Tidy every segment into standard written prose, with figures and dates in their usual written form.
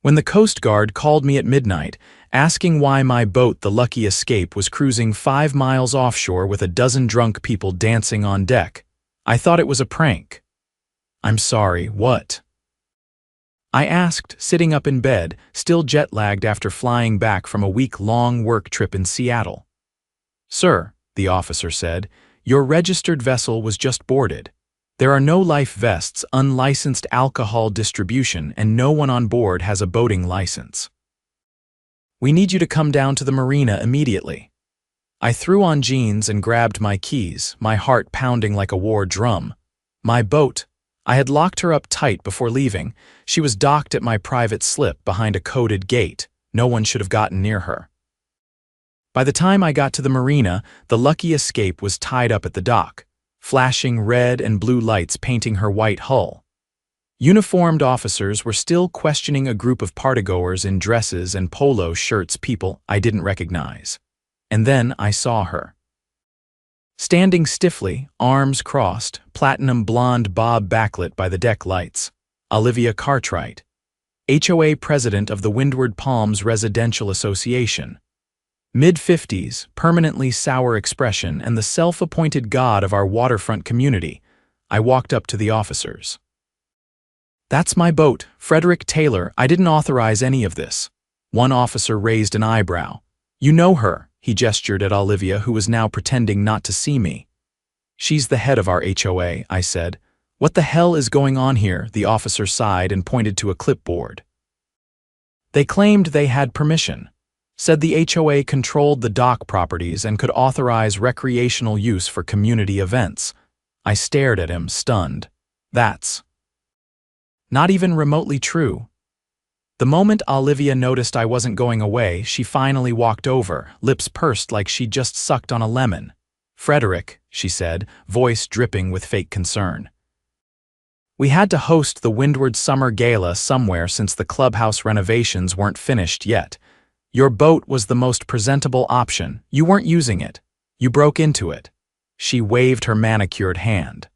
when the Coast Guard called me at midnight, asking why my boat, the Lucky Escape, was cruising 5 miles offshore with a dozen drunk people dancing on deck. I thought it was a prank. "I'm sorry, what?" I asked, sitting up in bed, still jet-lagged after flying back from a week-long work trip in Seattle. "Sir," the officer said, "your registered vessel was just boarded. There are no life vests, unlicensed alcohol distribution, and no one on board has a boating license. We need you to come down to the marina immediately." I threw on jeans and grabbed my keys, my heart pounding like a war drum. My boat. I had locked her up tight before leaving. She was docked at my private slip behind a coded gate. No one should have gotten near her. By the time I got to the marina, the Lucky Escape was tied up at the dock, flashing red and blue lights painting her white hull. Uniformed officers were still questioning a group of partygoers in dresses and polo shirts, people I didn't recognize. And then I saw her. Standing stiffly, arms crossed, platinum blonde bob backlit by the deck lights, Olivia Cartwright, HOA president of the Windward Palms Residential Association. Mid-50s, permanently sour expression, and the self-appointed god of our waterfront community. I walked up to the officers. "That's my boat, Frederick Taylor. I didn't authorize any of this." One officer raised an eyebrow. "You know her," he gestured at Olivia, who was now pretending not to see me. "She's the head of our HOA," I said. "What the hell is going on here?" The officer sighed and pointed to a clipboard. They claimed they had permission. Said the HOA controlled the dock properties and could authorize recreational use for community events. I stared at him, stunned. That's not even remotely true. The moment Olivia noticed I wasn't going away, she finally walked over, lips pursed like she'd just sucked on a lemon. "Frederick," she said, voice dripping with fake concern. "We had to host the Windward Summer Gala somewhere since the clubhouse renovations weren't finished yet. Your boat was the most presentable option. You weren't using it. You broke into it." She waved her manicured hand.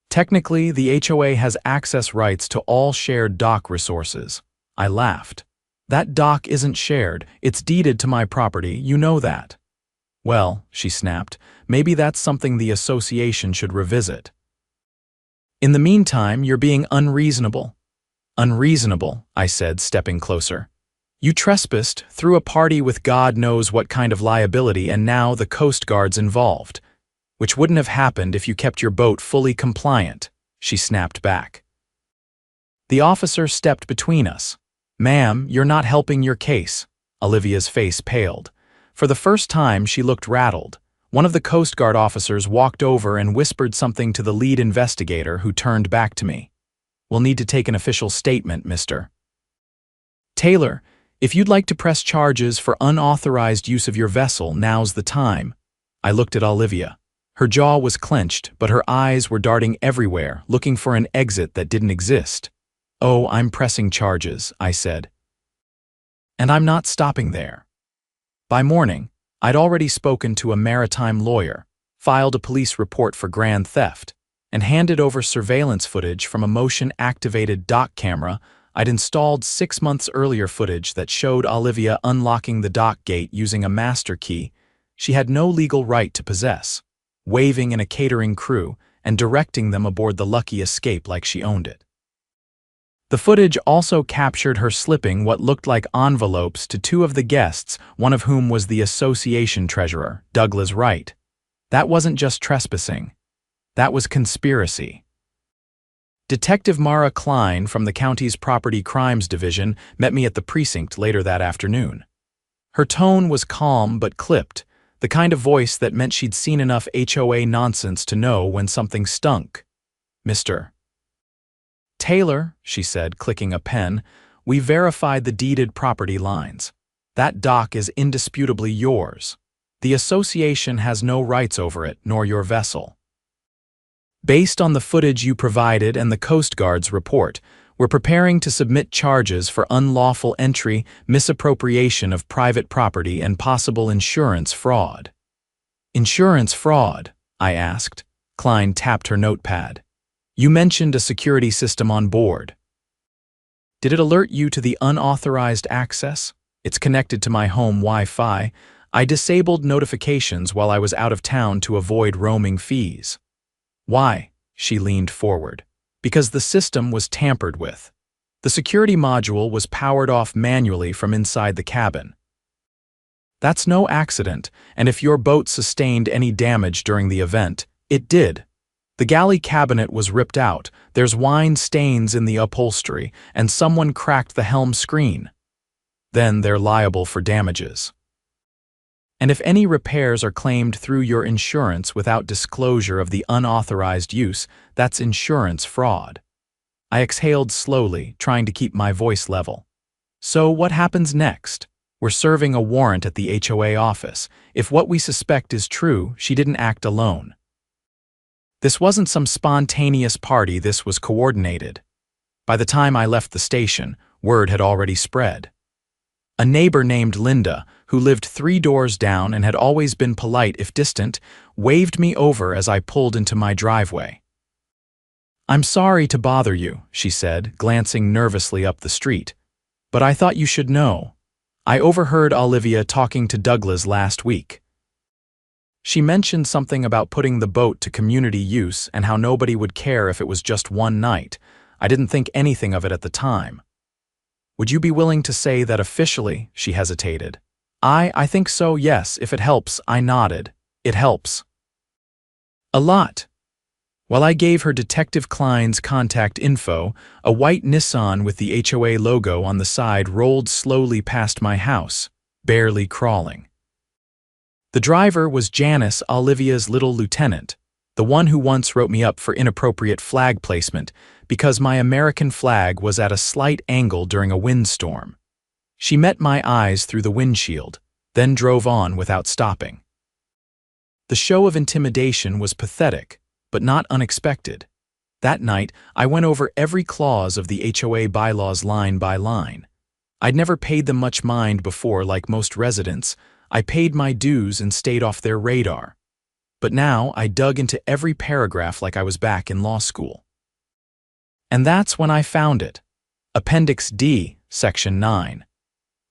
"Technically, the HOA has access rights to all shared dock resources." I laughed. "That dock isn't shared. It's deeded to my property. You know that." "Well," she snapped, "maybe that's something the association should revisit." "In the meantime, you're being unreasonable." "Unreasonable," I said, stepping closer. "You trespassed, threw a party with God knows what kind of liability, and now the Coast Guard's involved. Which wouldn't have happened if you kept your boat fully compliant," she snapped back. The officer stepped between us. "Ma'am, you're not helping your case." Olivia's face paled. For the first time, she looked rattled. One of the Coast Guard officers walked over and whispered something to the lead investigator, who turned back to me. "We'll need to take an official statement, Mr. Taylor. If you'd like to press charges for unauthorized use of your vessel, now's the time." I looked at Olivia. Her jaw was clenched, but her eyes were darting everywhere, looking for an exit that didn't exist. "Oh, I'm pressing charges," I said. "And I'm not stopping there." By morning, I'd already spoken to a maritime lawyer, filed a police report for grand theft, and handed over surveillance footage from a motion-activated dock camera I'd installed 6 months earlier, footage that showed Olivia unlocking the dock gate using a master key she had no legal right to possess, waving in a catering crew, and directing them aboard the Lucky Escape like she owned it. The footage also captured her slipping what looked like envelopes to 2 of the guests, one of whom was the association treasurer, Douglas Wright. That wasn't just trespassing. That was conspiracy. Detective Mara Klein from the county's Property Crimes Division met me at the precinct later that afternoon. Her tone was calm but clipped, the kind of voice that meant she'd seen enough HOA nonsense to know when something stunk. "Mr. Taylor," she said, clicking a pen, "we verified the deeded property lines. That dock is indisputably yours. The association has no rights over it, nor your vessel. Based on the footage you provided and the Coast Guard's report, we're preparing to submit charges for unlawful entry, misappropriation of private property, and possible insurance fraud." "Insurance fraud?" I asked. Klein tapped her notepad. "You mentioned a security system on board." Did it alert you to the unauthorized access? It's connected to my home Wi-Fi. I disabled notifications while I was out of town to avoid roaming fees. Why? She leaned forward. Because the system was tampered with. The security module was powered off manually from inside the cabin. That's no accident, and if your boat sustained any damage during the event, it did. The galley cabinet was ripped out, there's wine stains in the upholstery, and someone cracked the helm screen. Then they're liable for damages. And if any repairs are claimed through your insurance without disclosure of the unauthorized use, that's insurance fraud. I exhaled slowly, trying to keep my voice level. So what happens next? We're serving a warrant at the HOA office. If what we suspect is true, she didn't act alone. This wasn't some spontaneous party, this was coordinated. By the time I left the station, word had already spread. A neighbor named Linda, who lived 3 doors down and had always been polite if distant, waved me over as I pulled into my driveway. "I'm sorry to bother you," she said, glancing nervously up the street. "But I thought you should know. I overheard Olivia talking to Douglas last week. She mentioned something about putting the boat to community use and how nobody would care if it was just one night. I didn't think anything of it at the time. Would you be willing to say that officially?" She hesitated. I think so, yes, if it helps," I nodded. "It helps. A lot." While I gave her Detective Klein's contact info, a white Nissan with the HOA logo on the side rolled slowly past my house, barely crawling. The driver was Janice, Olivia's little lieutenant, the one who once wrote me up for inappropriate flag placement because my American flag was at a slight angle during a windstorm. She met my eyes through the windshield, then drove on without stopping. The show of intimidation was pathetic, but not unexpected. That night, I went over every clause of the HOA bylaws line by line. I'd never paid them much mind before, like most residents. I paid my dues and stayed off their radar. But now I dug into every paragraph like I was back in law school. And that's when I found it. Appendix D, Section 9.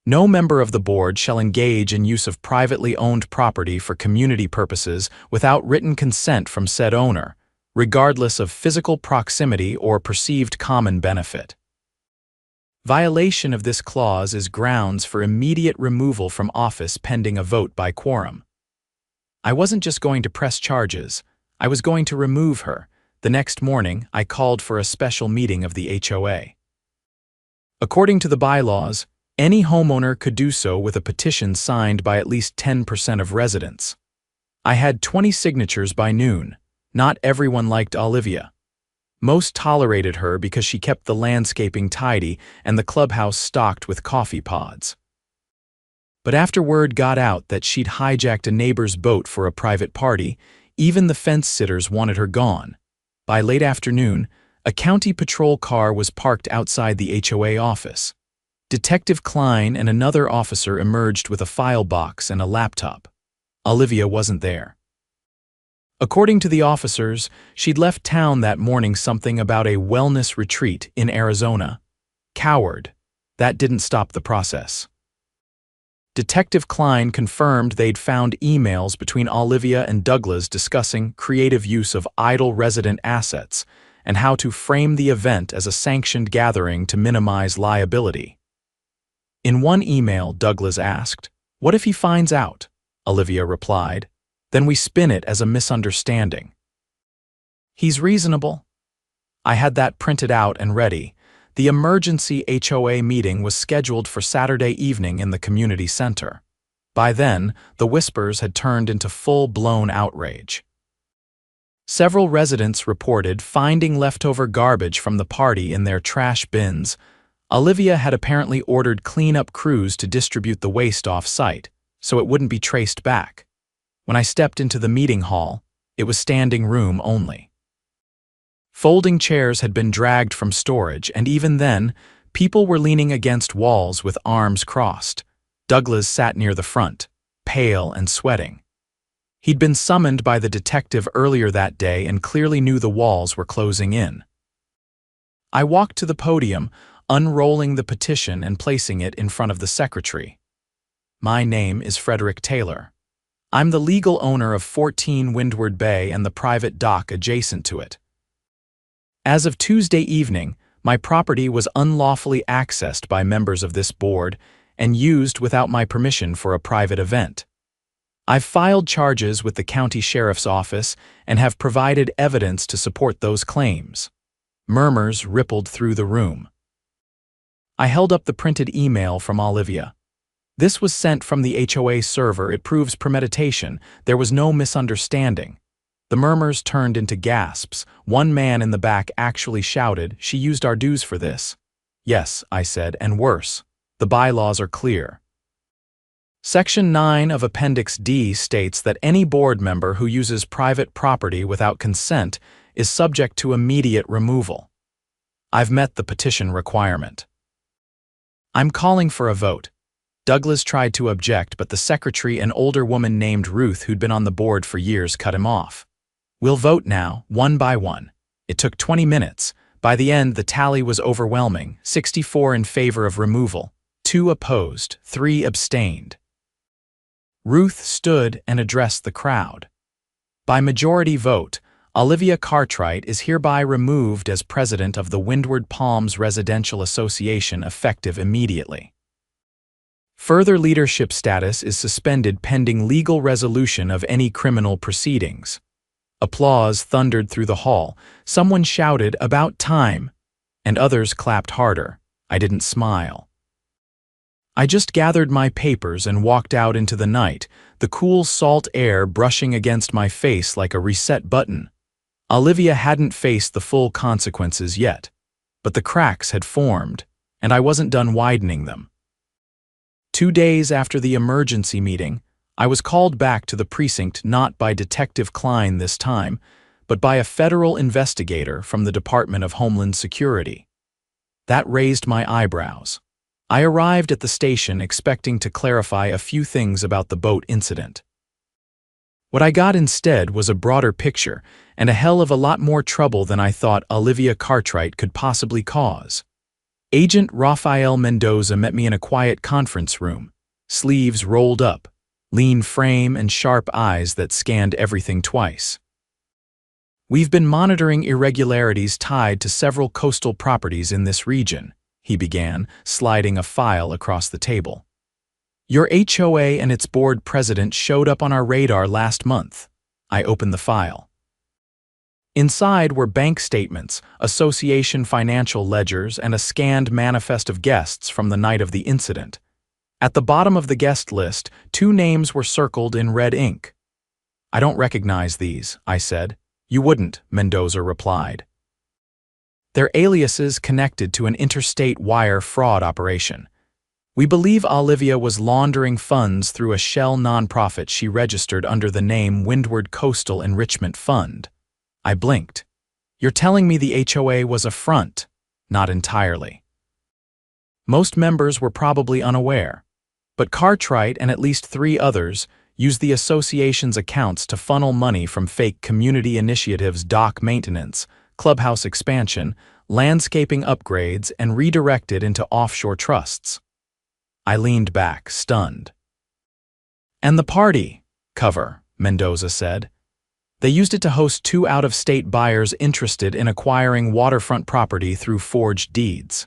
No member of the board shall engage in use of privately owned property for community purposes without written consent from said owner, regardless of physical proximity or perceived common benefit. Violation of this clause is grounds for immediate removal from office pending a vote by quorum. I wasn't just going to press charges, I was going to remove her. The next morning, I called for a special meeting of the HOA. According to the bylaws, any homeowner could do so with a petition signed by at least 10% of residents. I had 20 signatures by noon. Not everyone liked Olivia. Most tolerated her because she kept the landscaping tidy and the clubhouse stocked with coffee pods. But after word got out that she'd hijacked a neighbor's boat for a private party, even the fence sitters wanted her gone. By late afternoon, a county patrol car was parked outside the HOA office. Detective Klein and another officer emerged with a file box and a laptop. Olivia wasn't there. According to the officers, she'd left town that morning something about a wellness retreat in Arizona. Coward. That didn't stop the process. Detective Klein confirmed they'd found emails between Olivia and Douglas discussing creative use of idle resident assets and how to frame the event as a sanctioned gathering to minimize liability. In one email, Douglas asked, "What if he finds out?" Olivia replied, "Then we spin it as a misunderstanding." He's reasonable. I had that printed out and ready. The emergency HOA meeting was scheduled for Saturday evening in the community center. By then, the whispers had turned into full-blown outrage. Several residents reported finding leftover garbage from the party in their trash bins. Olivia had apparently ordered cleanup crews to distribute the waste off-site, so it wouldn't be traced back. When I stepped into the meeting hall, it was standing room only. Folding chairs had been dragged from storage, and even then, people were leaning against walls with arms crossed. Douglas sat near the front, pale and sweating. He'd been summoned by the detective earlier that day and clearly knew the walls were closing in. I walked to the podium, unrolling the petition and placing it in front of the secretary. My name is Frederick Taylor. I'm the legal owner of 14 Windward Bay and the private dock adjacent to it. As of Tuesday evening, my property was unlawfully accessed by members of this board and used without my permission for a private event. I've filed charges with the county sheriff's office and have provided evidence to support those claims. Murmurs rippled through the room. I held up the printed email from Olivia. This was sent from the HOA server. It proves premeditation. There was no misunderstanding. The murmurs turned into gasps. One man in the back actually shouted, "She used our dues for this." "Yes," I said, "and worse. The bylaws are clear." Section 9 of Appendix D states that any board member who uses private property without consent is subject to immediate removal. I've met the petition requirement. I'm calling for a vote. Douglas tried to object, but the secretary, an older woman named Ruth who'd been on the board for years, cut him off. "We'll vote now, one by one." It took 20 minutes. By the end, the tally was overwhelming: 64 in favor of removal, 2 opposed, 3 abstained. Ruth stood and addressed the crowd. By majority vote, Olivia Cartwright is hereby removed as president of the Windward Palms Residential Association effective immediately. Further leadership status is suspended pending legal resolution of any criminal proceedings. Applause thundered through the hall. Someone shouted, "About time," and others clapped harder. I didn't smile. I just gathered my papers and walked out into the night, the cool salt air brushing against my face like a reset button. Olivia hadn't faced the full consequences yet, but the cracks had formed, and I wasn't done widening them. 2 days after the emergency meeting, I was called back to the precinct not by Detective Klein this time, but by a federal investigator from the Department of Homeland Security. That raised my eyebrows. I arrived at the station expecting to clarify a few things about the boat incident. What I got instead was a broader picture and a hell of a lot more trouble than I thought Olivia Cartwright could possibly cause. Agent Rafael Mendoza met me in a quiet conference room, sleeves rolled up, lean frame and sharp eyes that scanned everything twice. "We've been monitoring irregularities tied to several coastal properties in this region," he began, sliding a file across the table. "Your HOA and its board president showed up on our radar last month." I opened the file. Inside were bank statements, association financial ledgers, and a scanned manifest of guests from the night of the incident. At the bottom of the guest list, 2 names were circled in red ink. "I don't recognize these," I said. "You wouldn't," Mendoza replied. "They're aliases connected to an interstate wire fraud operation. We believe Olivia was laundering funds through a shell nonprofit she registered under the name Windward Coastal Enrichment Fund." I blinked. "You're telling me the HOA was a front?" "Not entirely. Most members were probably unaware, but Cartwright and at least 3 others used the association's accounts to funnel money from fake community initiatives, dock maintenance, clubhouse expansion, landscaping upgrades, and redirect it into offshore trusts." I leaned back, stunned. "And the party cover," Mendoza said. "They used it to host 2 out-of-state buyers interested in acquiring waterfront property through forged deeds.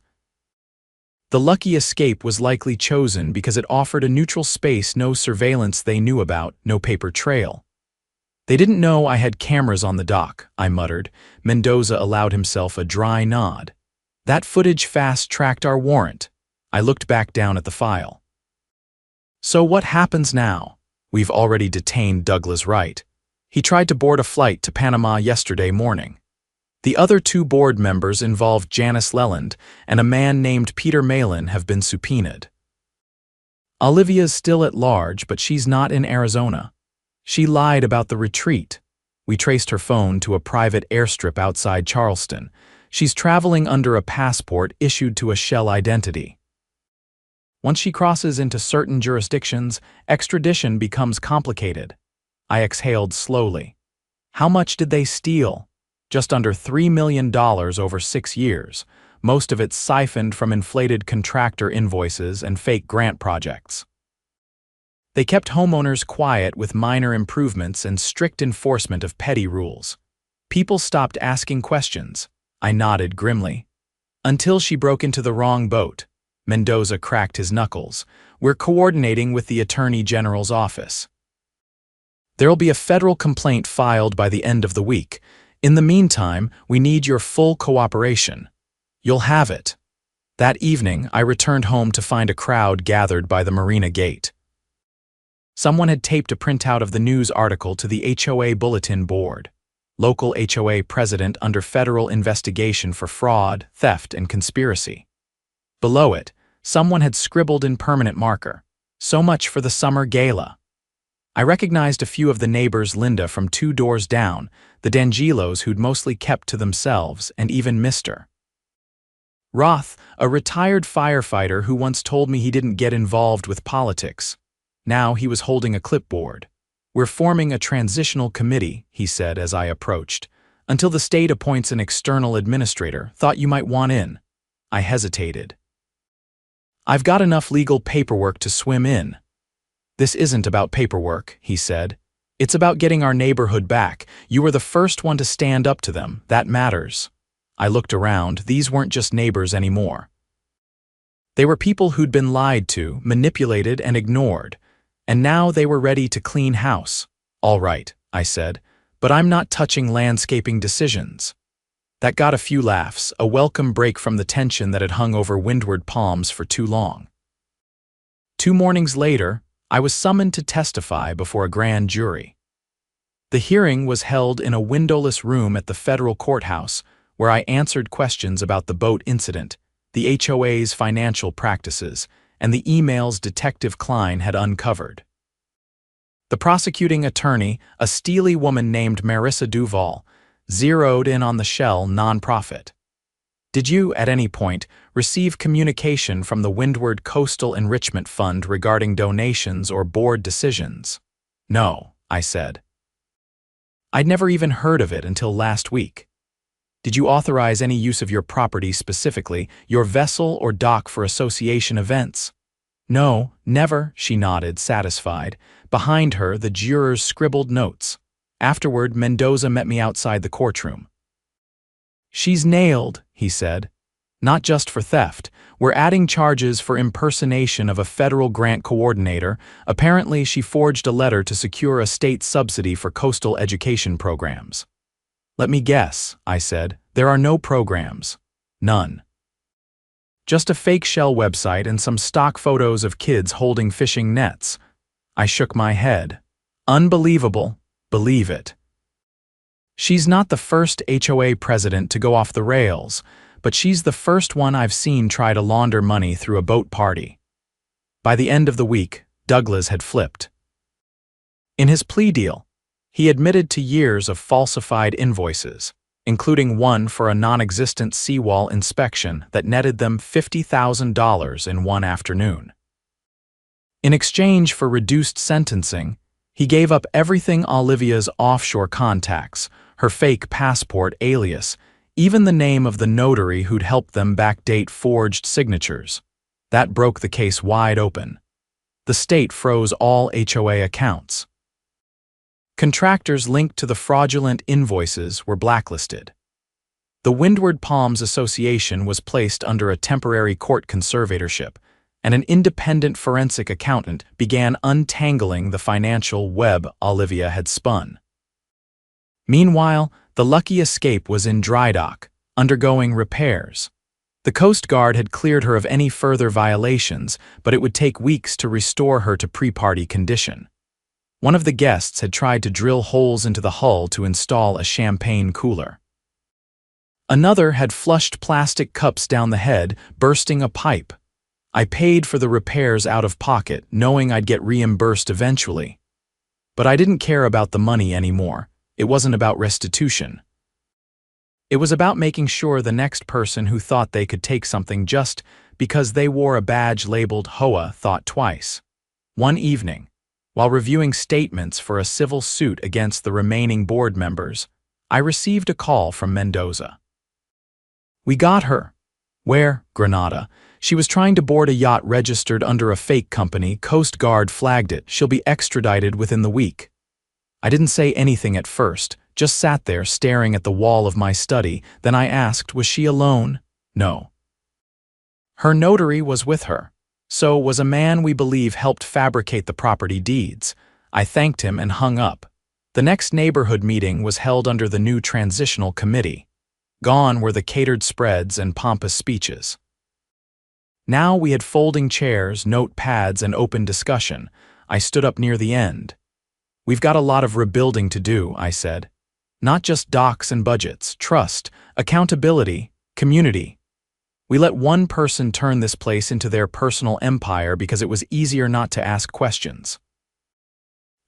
The lucky escape was likely chosen because it offered a neutral space, no surveillance they knew about, no paper trail. They didn't know I had cameras on the dock," I muttered. Mendoza allowed himself a dry nod. "That footage fast-tracked our warrant." I looked back down at the file. "So what happens now?" "We've already detained Douglas Wright. He tried to board a flight to Panama yesterday morning. The other 2 board members involved Janice Leland and a man named Peter Malin have been subpoenaed. Olivia's still at large, but she's not in Arizona. She lied about the retreat. We traced her phone to a private airstrip outside Charleston. She's traveling under a passport issued to a shell identity. Once she crosses into certain jurisdictions, extradition becomes complicated." I exhaled slowly. "How much did they steal?" "Just under $3 million over 6 years. most of it siphoned from inflated contractor invoices and fake grant projects. They kept homeowners quiet with minor improvements and strict enforcement of petty rules. People stopped asking questions. I nodded grimly. Until she broke into the wrong boat. Mendoza cracked his knuckles. We're coordinating with the Attorney General's office. There'll be a federal complaint filed by the end of the week. In the meantime, we need your full cooperation. You'll have it. That evening, I returned home to find a crowd gathered by the marina gate. Someone had taped a printout of the news article to the HOA bulletin board. Local HOA president under federal investigation for fraud, theft, and conspiracy. Below it, someone had scribbled in permanent marker, "So much for the summer gala." I recognized a few of the neighbors, Linda from 2 doors down, the D'Angelos who'd mostly kept to themselves, and even Mr. Roth, a retired firefighter who once told me he didn't get involved with politics. Now he was holding a clipboard. "We're forming a transitional committee," he said as I approached, "until the state appoints an external administrator. Thought you might want in." I hesitated. "I've got enough legal paperwork to swim in." "This isn't about paperwork," he said. "It's about getting our neighborhood back. You were the first one to stand up to them. That matters." I looked around. These weren't just neighbors anymore. They were people who'd been lied to, manipulated, and ignored. And now they were ready to clean house. "All right," I said, "but I'm not touching landscaping decisions." That got a few laughs, a welcome break from the tension that had hung over Windward Palms for too long. 2 mornings later, I was summoned to testify before a grand jury. The hearing was held in a windowless room at the federal courthouse, where I answered questions about the boat incident, the HOA's financial practices, and the emails Detective Klein had uncovered. The prosecuting attorney, a steely woman named Marissa Duval, zeroed in on the Shell nonprofit. "Did you, at any point, receive communication from the Windward Coastal Enrichment Fund regarding donations or board decisions?" "No," I said. "I'd never even heard of it until last week." "Did you authorize any use of your property specifically, your vessel or dock for association events?" "No, never," she nodded, satisfied. Behind her, the jurors scribbled notes. Afterward, Mendoza met me outside the courtroom. "She's nailed," he said. "Not just for theft. We're adding charges for impersonation of a federal grant coordinator. Apparently, she forged a letter to secure a state subsidy for coastal education programs." "Let me guess," I said. "There are no programs." "None. Just a fake Shell website and some stock photos of kids holding fishing nets." I shook my head. "Unbelievable. Believe it." "She's not the first HOA president to go off the rails, but she's the first one I've seen try to launder money through a boat party." By the end of the week, Douglas had flipped. In his plea deal, he admitted to years of falsified invoices, including one for a non-existent seawall inspection that netted them $50,000 in one afternoon. In exchange for reduced sentencing, he gave up everything: Olivia's offshore contacts, her fake passport alias, even the name of the notary who'd helped them backdate forged signatures. That broke the case wide open. The state froze all HOA accounts. Contractors linked to the fraudulent invoices were blacklisted. The Windward Palms Association was placed under a temporary court conservatorship, and an independent forensic accountant began untangling the financial web Olivia had spun. Meanwhile, the Lucky Escape was in dry dock, undergoing repairs. The Coast Guard had cleared her of any further violations, but it would take weeks to restore her to pre-party condition. One of the guests had tried to drill holes into the hull to install a champagne cooler. Another had flushed plastic cups down the head, bursting a pipe. I paid for the repairs out of pocket, knowing I'd get reimbursed eventually. But I didn't care about the money anymore. It wasn't about restitution. It was about making sure the next person who thought they could take something just because they wore a badge labeled HOA thought twice. One evening, while reviewing statements for a civil suit against the remaining board members, I received a call from Mendoza. "We got her. Where? Grenada. She was trying to board a yacht registered under a fake company. Coast Guard flagged it. She'll be extradited within the week. I didn't say anything at first, just sat there staring at the wall of my study. Then I asked, was she alone? No. Her notary was with her. So was a man we believe helped fabricate the property deeds. I thanked him and hung up. The next neighborhood meeting was held under the new transitional committee. Gone were the catered spreads and pompous speeches. Now we had folding chairs, notepads, and open discussion. I stood up near the end. We've got a lot of rebuilding to do, I said. Not just docs and budgets, trust, accountability, community. We let one person turn this place into their personal empire because it was easier not to ask questions.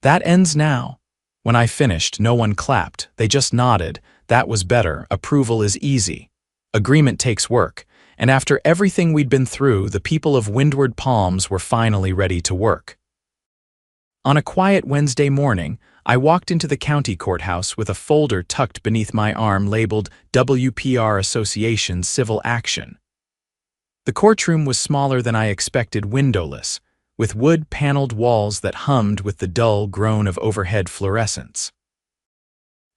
That ends now. When I finished, no one clapped, they just nodded. That was better. Approval is easy. Agreement takes work. And after everything we'd been through, the people of Windward Palms were finally ready to work. On a quiet Wednesday morning, I walked into the county courthouse with a folder tucked beneath my arm labeled WPR Association Civil Action. The courtroom was smaller than I expected, windowless, with wood-paneled walls that hummed with the dull groan of overhead fluorescence.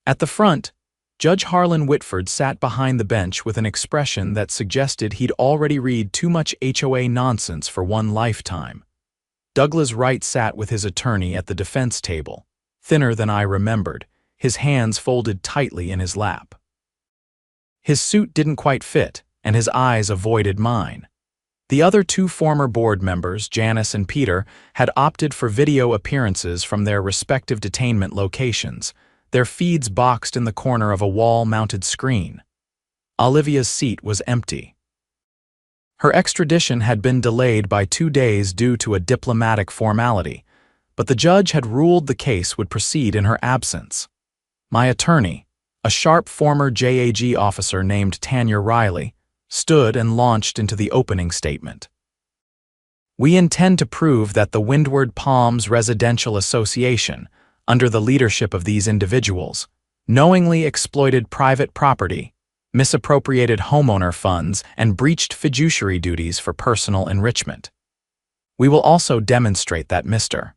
At the front, Judge Harlan Whitford sat behind the bench with an expression that suggested he'd already read too much HOA nonsense for one lifetime. Douglas Wright sat with his attorney at the defense table, thinner than I remembered, his hands folded tightly in his lap. His suit didn't quite fit, and his eyes avoided mine. The other two former board members, Janice and Peter, had opted for video appearances from their respective detainment locations, their feeds boxed in the corner of a wall-mounted screen. Olivia's seat was empty. Her extradition had been delayed by 2 days due to a diplomatic formality, but the judge had ruled the case would proceed in her absence. My attorney, a sharp former JAG officer named Tanya Riley, stood and launched into the opening statement. We intend to prove that the Windward Palms Residential Association, under the leadership of these individuals, knowingly exploited private property, misappropriated homeowner funds, and breached fiduciary duties for personal enrichment. We will also demonstrate that Mr.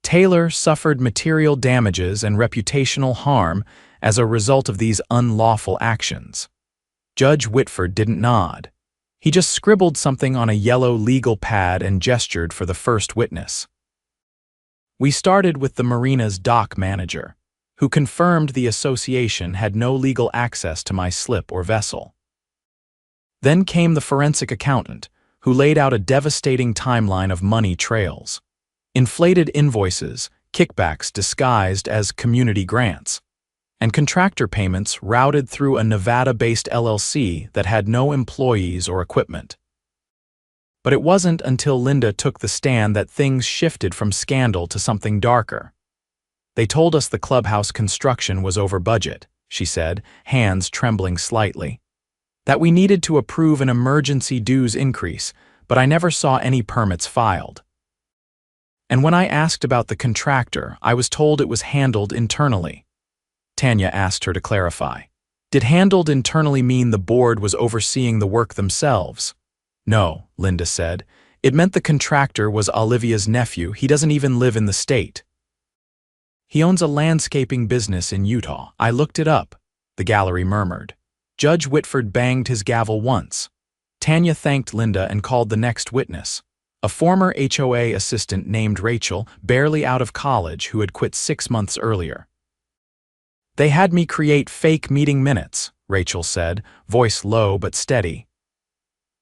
Taylor suffered material damages and reputational harm as a result of these unlawful actions. Judge Whitford didn't nod. He just scribbled something on a yellow legal pad and gestured for the first witness. We started with the marina's dock manager, who confirmed the association had no legal access to my slip or vessel. Then came the forensic accountant, who laid out a devastating timeline of money trails. Inflated invoices, kickbacks disguised as community grants, and contractor payments routed through a Nevada-based LLC that had no employees or equipment. But it wasn't until Linda took the stand that things shifted from scandal to something darker. They told us the clubhouse construction was over budget, she said, hands trembling slightly. That we needed to approve an emergency dues increase, but I never saw any permits filed. And when I asked about the contractor, I was told it was handled internally. Tanya asked her to clarify. Did handled internally mean the board was overseeing the work themselves? No, Linda said. It meant the contractor was Olivia's nephew. He doesn't even live in the state. He owns a landscaping business in Utah. I looked it up, the gallery murmured. Judge Whitford banged his gavel once. Tanya thanked Linda and called the next witness, a former HOA assistant named Rachel, barely out of college, who had quit 6 months earlier. They had me create fake meeting minutes, Rachel said, voice low but steady.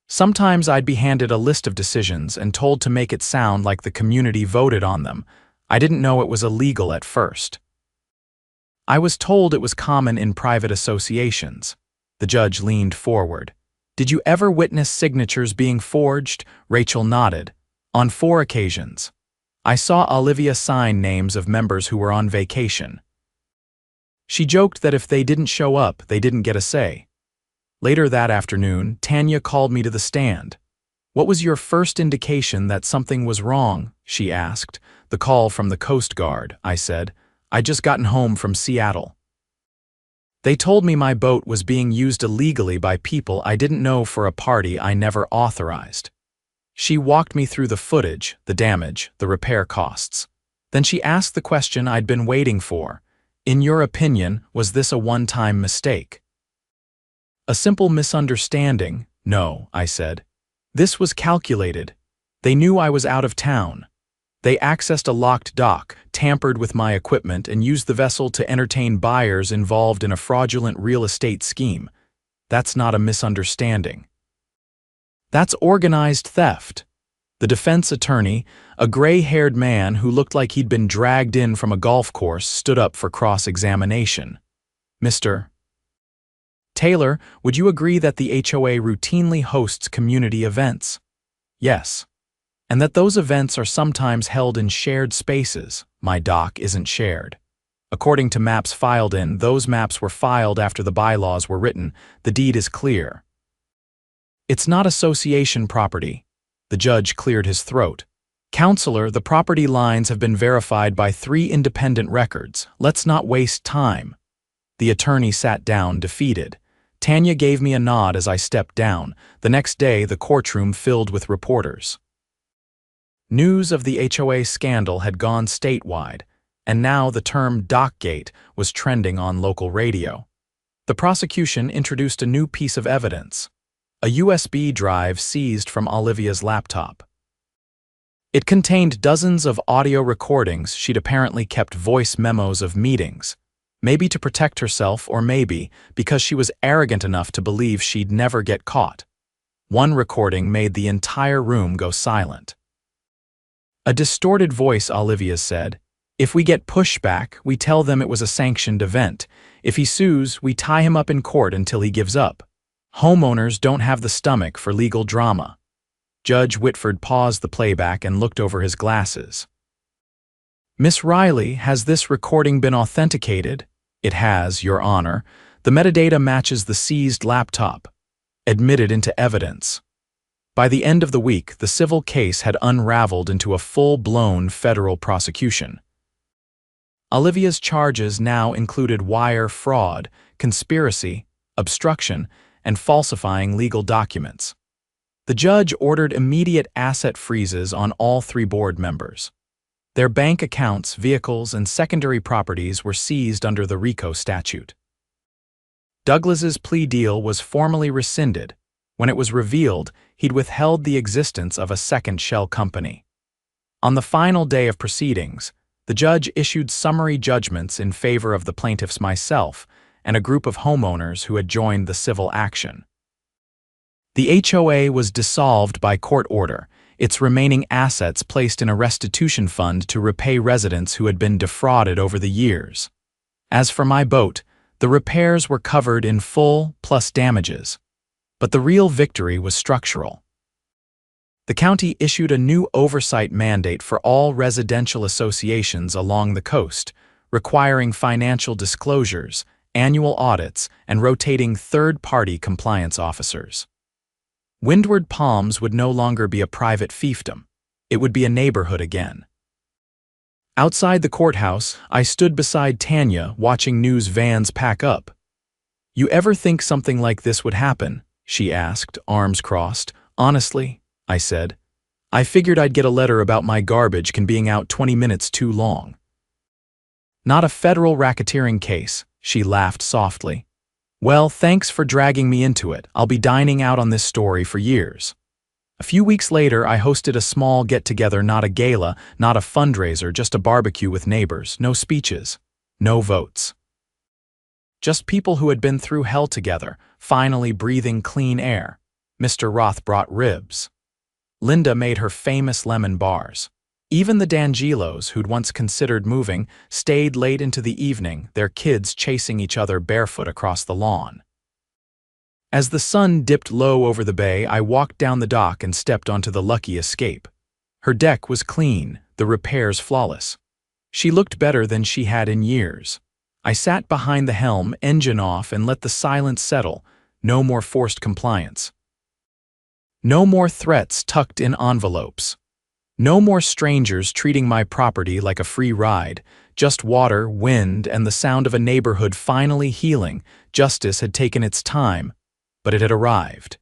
Sometimes I'd be handed a list of decisions and told to make it sound like the community voted on them. I didn't know it was illegal at first. I was told it was common in private associations. The judge leaned forward. Did you ever witness signatures being forged? Rachel nodded. On 4 occasions. I saw Olivia sign names of members who were on vacation. She joked that if they didn't show up, they didn't get a say. Later that afternoon, Tanya called me to the stand. What was your first indication that something was wrong? She asked. The call from the Coast Guard, I said. I'd just gotten home from Seattle. They told me my boat was being used illegally by people I didn't know for a party I never authorized. She walked me through the footage, the damage, the repair costs. Then she asked the question I'd been waiting for. In your opinion, was this a one-time mistake? A simple misunderstanding? No, I said. This was calculated. They knew I was out of town. They accessed a locked dock, tampered with my equipment, and used the vessel to entertain buyers involved in a fraudulent real estate scheme. That's not a misunderstanding. That's organized theft. The defense attorney, a gray-haired man who looked like he'd been dragged in from a golf course, stood up for cross-examination. Mr. Taylor, would you agree that the HOA routinely hosts community events? Yes. And that those events are sometimes held in shared spaces. My dock isn't shared. According to maps filed in, those maps were filed after the bylaws were written. The deed is clear. It's not association property. The judge cleared his throat. Counselor, the property lines have been verified by 3 independent records. Let's not waste time. The attorney sat down, defeated. Tanya gave me a nod as I stepped down. The next day, the courtroom filled with reporters. News of the HOA scandal had gone statewide, and now the term Dockgate was trending on local radio. The prosecution introduced a new piece of evidence, a USB drive seized from Olivia's laptop. It contained dozens of audio recordings. She'd apparently kept voice memos of meetings, maybe to protect herself or maybe because she was arrogant enough to believe she'd never get caught. One recording made the entire room go silent. A distorted voice, Olivia said, "If we get pushback, we tell them it was a sanctioned event. If he sues, we tie him up in court until he gives up. Homeowners don't have the stomach for legal drama." Judge Whitford paused the playback and looked over his glasses. "Miss Riley, has this recording been authenticated?" "It has, Your Honor. The metadata matches the seized laptop." Admitted into evidence. By the end of the week, the civil case had unraveled into a full-blown federal prosecution. Olivia's charges now included wire fraud, conspiracy, obstruction, and falsifying legal documents. The judge ordered immediate asset freezes on all 3 board members. Their bank accounts, vehicles, and secondary properties were seized under the RICO statute. Douglas's plea deal was formally rescinded. When it was revealed, he'd withheld the existence of a second shell company. On the final day of proceedings, the judge issued summary judgments in favor of the plaintiffs, myself, and a group of homeowners who had joined the civil action. The HOA was dissolved by court order, its remaining assets placed in a restitution fund to repay residents who had been defrauded over the years. As for my boat, the repairs were covered in full, plus damages. But the real victory was structural. The county issued a new oversight mandate for all residential associations along the coast, requiring financial disclosures, annual audits, and rotating third-party compliance officers. Windward Palms would no longer be a private fiefdom. It would be a neighborhood again. Outside the courthouse, I stood beside Tanya watching news vans pack up. "You ever think something like this would happen?" she asked, arms crossed. "Honestly," I said, "I figured I'd get a letter about my garbage can being out 20 minutes too long." "Not a federal racketeering case," she laughed softly. "Well, thanks for dragging me into it. I'll be dining out on this story for years." A few weeks later, I hosted a small get-together, not a gala, not a fundraiser, just a barbecue with neighbors, no speeches, no votes. Just people who had been through hell together, finally breathing clean air. Mr. Roth brought ribs. Linda made her famous lemon bars. Even the D'Angelos, who'd once considered moving, stayed late into the evening, their kids chasing each other barefoot across the lawn. As the sun dipped low over the bay, I walked down the dock and stepped onto the Lucky Escape. Her deck was clean, the repairs flawless. She looked better than she had in years. I sat behind the helm, engine off, and let the silence settle. No more forced compliance. No more threats tucked in envelopes. No more strangers treating my property like a free ride. Just water, wind, and the sound of a neighborhood finally healing. Justice had taken its time, but it had arrived.